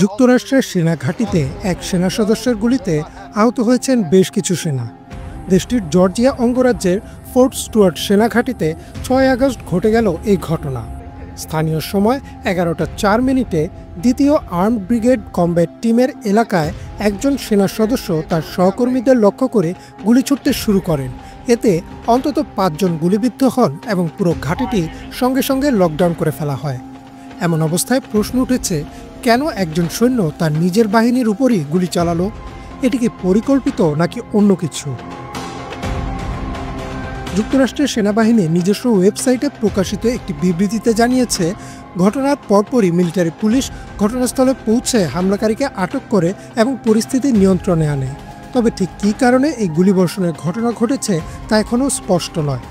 যুক্তরাষ্ট্রের সেনা ঘাঁটিতে এক সেনা সদস্যের গুলিতে আহত হয়েছেন বেশ কিছু সেনা। দেশটির জর্জিয়া অঙ্গরাজ্যের ফোর্ট স্টুয়ার্ট সেনা ঘাঁটিতে ৬ আগস্ট ঘটে গেল এই ঘটনা। স্থানীয় সময় 11:04 দ্বিতীয় আর্মড ব্রিগেড কমব্যাট টিমের এলাকায় একজন সেনা সদস্য তার সহকর্মীদের লক্ষ্য করে গুলি ছুটতে শুরু করেন। এতে অন্তত 5 জন গুলিবিদ্ধ হন এবং পুরো ঘাঁটিটি সঙ্গে সঙ্গে লকডাউন করে ফেলা হয়। এমন অবস্থায় প্রশ্ন উঠেছে, কেন একজন সৈন্য তার নিজের বাহিনীর উপরই গুলি চালালো? এটি কি পরিকল্পিত নাকি অন্য কিছু? যুক্তরাষ্ট্রের সেনাবাহিনী নিজস্ব ওয়েবসাইটে প্রকাশিত একটি বিবৃতিতে জানিয়েছে, ঘটনার পরপরই মিলিটারি পুলিশ ঘটনাস্থলে পৌঁছে হামলাকারীকে আটক করে এবং পরিস্থিতি নিয়ন্ত্রণে আনে। তবে ঠিক কী কারণে এই গুলিবর্ষণের ঘটনা ঘটেছে তা এখনও স্পষ্ট নয়।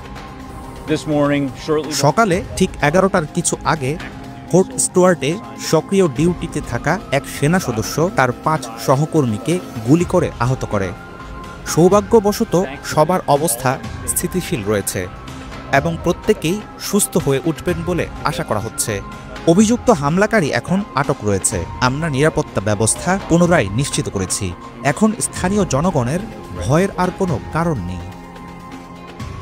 সকালে ঠিক 11টার কিছু আগে ফোর্ট স্টুয়ার্টে সক্রিয় ডিউটিতে থাকা এক সেনা সদস্য তার 5 সহকর্মীকে গুলি করে আহত করে। সৌভাগ্যবশত সবার অবস্থা স্থিতিশীল রয়েছে এবং প্রত্যেকেই সুস্থ হয়ে উঠবেন বলে আশা করা হচ্ছে। অভিযুক্ত হামলাকারী এখন আটক রয়েছে। আমরা নিরাপত্তা ব্যবস্থা পুনরায় নিশ্চিত করেছি। এখন স্থানীয় জনগণের ভয়ের আর কোনো কারণ নেই।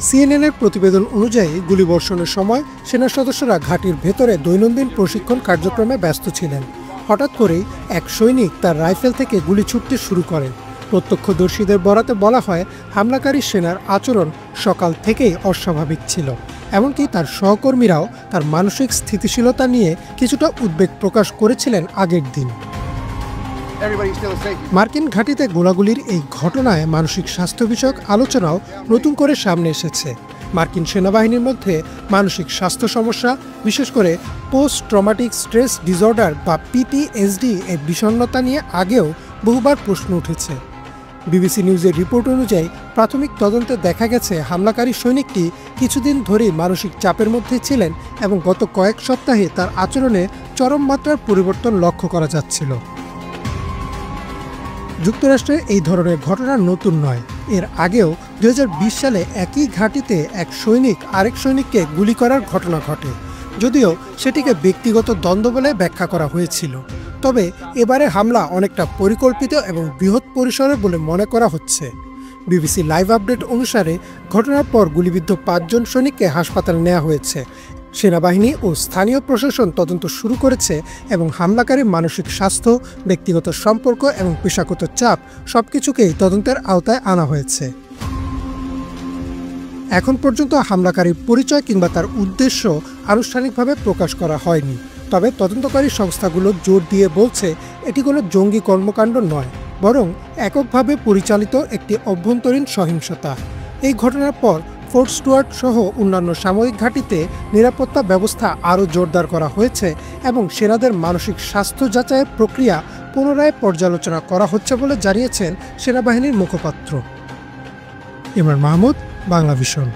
সিএনএনের প্রতিবেদন অনুযায়ী গুলিবর্ষণের সময় সেনা সদস্যরা ঘাঁটির ভেতরে দৈনন্দিন প্রশিক্ষণ কার্যক্রমে ব্যস্ত ছিলেন। হঠাৎ করেই এক সৈনিক তার রাইফেল থেকে গুলি ছুটতে শুরু করেন। প্রত্যক্ষদর্শীদের বরাতে বলা হয়, হামলাকারী সেনার আচরণ সকাল থেকেই অস্বাভাবিক ছিল। এমনকি তার সহকর্মীরাও তার মানসিক স্থিতিশীলতা নিয়ে কিছুটা উদ্বেগ প্রকাশ করেছিলেন আগের দিন। মার্কিন ঘাঁটিতে গোলাগুলির এই ঘটনায় মানসিক স্বাস্থ্য বিষয়ক আলোচনাও নতুন করে সামনে এসেছে। মার্কিন সেনাবাহিনীর মধ্যে মানসিক স্বাস্থ্য সমস্যা, বিশেষ করে পোস্ট ট্রমাটিক স্ট্রেস ডিসঅর্ডার বা পিটিএসডি এর বিষণ্ণতা নিয়ে আগেও বহুবার প্রশ্ন উঠেছে। বিবিসি নিউজের রিপোর্ট অনুযায়ী প্রাথমিক তদন্তে দেখা গেছে, হামলাকারী সৈনিকটি কিছুদিন ধরেই মানসিক চাপের মধ্যে ছিলেন এবং গত কয়েক সপ্তাহে তার আচরণে চরম মাত্রার পরিবর্তন লক্ষ্য করা যাচ্ছিল। যুক্তরাষ্ট্রে এই ধরনের ঘটনা নতুন নয়। এর আগেও 2020 সালে একই ঘাঁটিতে এক সৈনিক আরেক সৈনিককে গুলি করার ঘটনা ঘটে, যদিও সেটিকে ব্যক্তিগত দ্বন্দ্ব বলে ব্যাখ্যা করা হয়েছিল। তবে এবারে হামলা অনেকটা পরিকল্পিত এবং বৃহৎ পরিসরের বলে মনে করা হচ্ছে। বিবিসি লাইভ আপডেট অনুসারে ঘটনার পর গুলিবিদ্ধ 5 জন সৈনিককে হাসপাতালে নেওয়া হয়েছে। সেনাবাহিনী ও স্থানীয় প্রশাসন তদন্ত শুরু করেছে এবং হামলাকারীর মানসিক স্বাস্থ্য, ব্যক্তিগত সম্পর্ক এবং পেশাগত চাপ সবকিছুকেই তদন্তের আওতায় আনা হয়েছে। এখন পর্যন্ত হামলাকারীর পরিচয় কিংবা তার উদ্দেশ্য আনুষ্ঠানিকভাবে প্রকাশ করা হয়নি। তবে তদন্তকারী সংস্থাগুলো জোর দিয়ে বলছে, এটি কোনো জঙ্গি কর্মকাণ্ড নয়, বরং এককভাবে পরিচালিত একটি অভ্যন্তরীণ সহিংসতা। এই ঘটনার পর ফোর্ট স্টুয়ার্ট সহ অন্যান্য সামরিক ঘাঁটিতে নিরাপত্তা ব্যবস্থা আরও জোরদার করা হয়েছে এবং সেনাদের মানসিক স্বাস্থ্য যাচাইয়ের প্রক্রিয়া পুনরায় পর্যালোচনা করা হচ্ছে বলে জানিয়েছেন সেনাবাহিনীর মুখপাত্র। ইমরান মাহমুদ, বাংলা ভিশন।